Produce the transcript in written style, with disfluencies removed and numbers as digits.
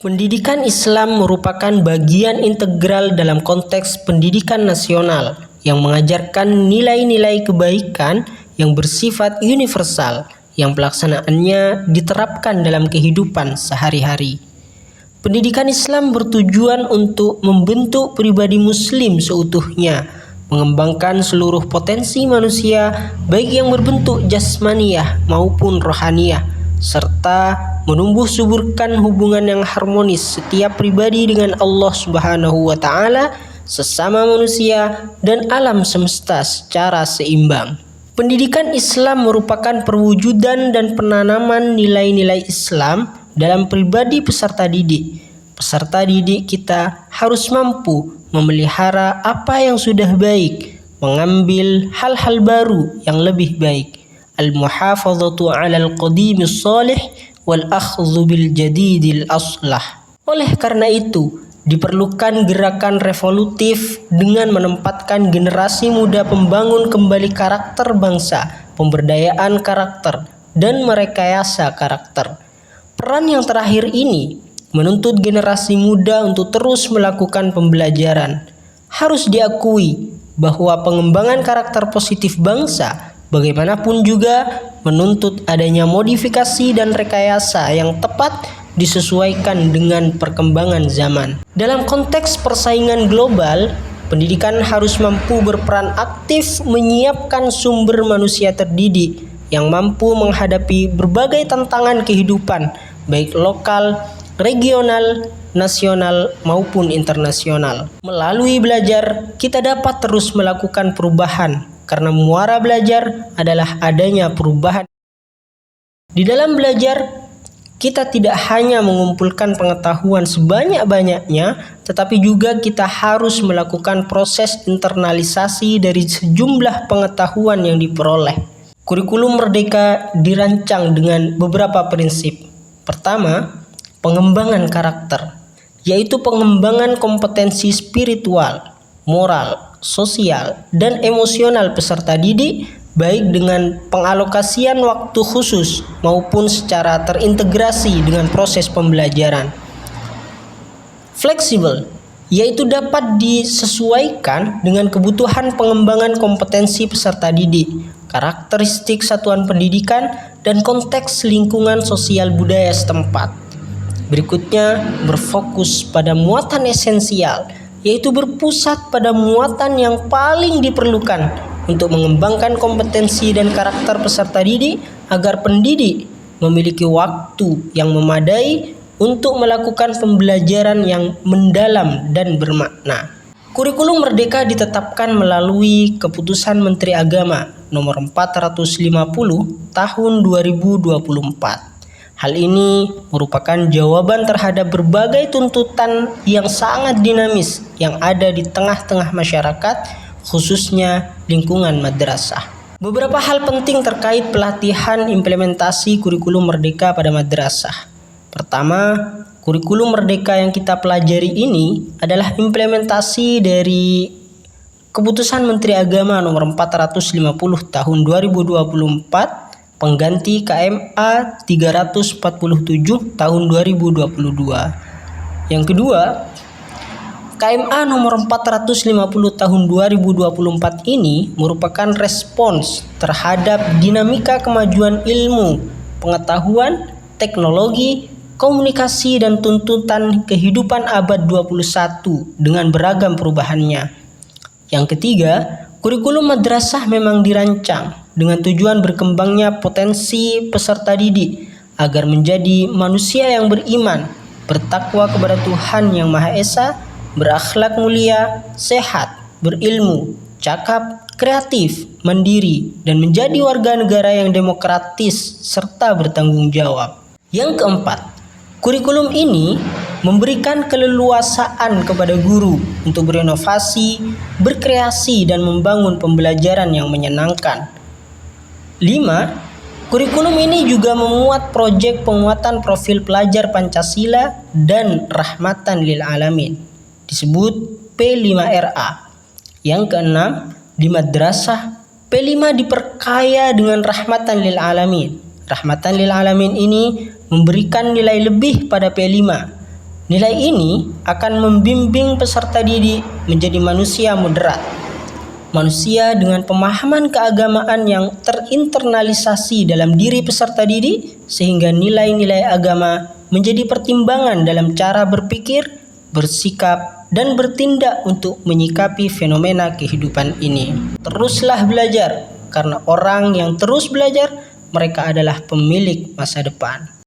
Pendidikan Islam merupakan bagian integral dalam konteks pendidikan nasional yang mengajarkan nilai-nilai kebaikan yang bersifat universal yang pelaksanaannya diterapkan dalam kehidupan sehari-hari. Pendidikan Islam bertujuan untuk membentuk pribadi muslim seutuhnya, mengembangkan seluruh potensi manusia baik yang berbentuk jasmaniyah maupun rohaniyah, serta menumbuh suburkan hubungan yang harmonis setiap pribadi dengan Allah Subhanahu wa Ta'ala, sesama manusia, dan alam semesta secara seimbang. Pendidikan Islam merupakan perwujudan dan penanaman nilai-nilai Islam dalam pribadi peserta didik. Peserta didik kita harus mampu memelihara apa yang sudah baik, mengambil hal-hal baru yang lebih baik. Al-muhafazatu 'alal qadimis shalih wal akhdhu bil jadidil aslah. Oleh karena itu, diperlukan gerakan revolutif dengan menempatkan generasi muda pembangun kembali karakter bangsa, pemberdayaan karakter, dan merekayasa karakter. Peran yang terakhir ini menuntut generasi muda untuk terus melakukan pembelajaran. Harus diakui bahwa pengembangan karakter positif bangsa bagaimanapun juga menuntut adanya modifikasi dan rekayasa yang tepat disesuaikan dengan perkembangan zaman. Dalam konteks persaingan global, pendidikan harus mampu berperan aktif menyiapkan sumber manusia terdidik yang mampu menghadapi berbagai tantangan kehidupan, baik lokal, regional, nasional, maupun internasional. Melalui belajar, kita dapat terus melakukan perubahan, karena muara belajar adalah adanya perubahan. Di dalam belajar, kita tidak hanya mengumpulkan pengetahuan sebanyak-banyaknya, tetapi juga kita harus melakukan proses internalisasi dari sejumlah pengetahuan yang diperoleh. Kurikulum Merdeka dirancang dengan beberapa prinsip. Pertama, pengembangan karakter, yaitu pengembangan kompetensi spiritual, moral, sosial, dan emosional peserta didik, baik dengan pengalokasian waktu khusus maupun secara terintegrasi dengan proses pembelajaran. Fleksibel, yaitu dapat disesuaikan dengan kebutuhan pengembangan kompetensi peserta didik, karakteristik satuan pendidikan, dan konteks lingkungan sosial budaya setempat. Berikutnya, berfokus pada muatan esensial, yaitu berpusat pada muatan yang paling diperlukan untuk mengembangkan kompetensi dan karakter peserta didik agar pendidik memiliki waktu yang memadai untuk melakukan pembelajaran yang mendalam dan bermakna. Kurikulum Merdeka ditetapkan melalui Keputusan Menteri Agama Nomor 450 Tahun 2024. Hal ini merupakan jawaban terhadap berbagai tuntutan yang sangat dinamis yang ada di tengah-tengah masyarakat, khususnya lingkungan madrasah. Beberapa hal penting terkait pelatihan implementasi kurikulum Merdeka pada madrasah. Pertama, kurikulum Merdeka yang kita pelajari ini adalah implementasi dari Keputusan Menteri Agama Nomor 450 Tahun 2024 pengganti KMA 347 tahun 2022. Yang kedua, KMA nomor 450 tahun 2024 ini merupakan respons terhadap dinamika kemajuan ilmu, pengetahuan, teknologi, komunikasi, dan tuntutan kehidupan abad 21 dengan beragam perubahannya. Yang ketiga, kurikulum madrasah memang dirancang dengan tujuan berkembangnya potensi peserta didik agar menjadi manusia yang beriman, bertakwa kepada Tuhan Yang Maha Esa, berakhlak mulia, sehat, berilmu, cakap, kreatif, mandiri, dan menjadi warga negara yang demokratis serta bertanggung jawab. Yang keempat, kurikulum ini memberikan keleluasaan kepada guru untuk berinovasi, berkreasi, dan membangun pembelajaran yang menyenangkan. 5. Kurikulum ini juga memuat proyek penguatan profil pelajar Pancasila dan rahmatan lil alamin, disebut P5RA. Yang keenam, di madrasah P5 diperkaya dengan rahmatan lil alamin. Rahmatan lil alamin ini memberikan nilai lebih pada P5. Nilai ini akan membimbing peserta didik menjadi manusia moderat, manusia dengan pemahaman keagamaan yang terinternalisasi dalam diri peserta didik, sehingga nilai-nilai agama menjadi pertimbangan dalam cara berpikir, bersikap, dan bertindak untuk menyikapi fenomena kehidupan ini. Teruslah belajar, karena orang yang terus belajar, mereka adalah pemilik masa depan.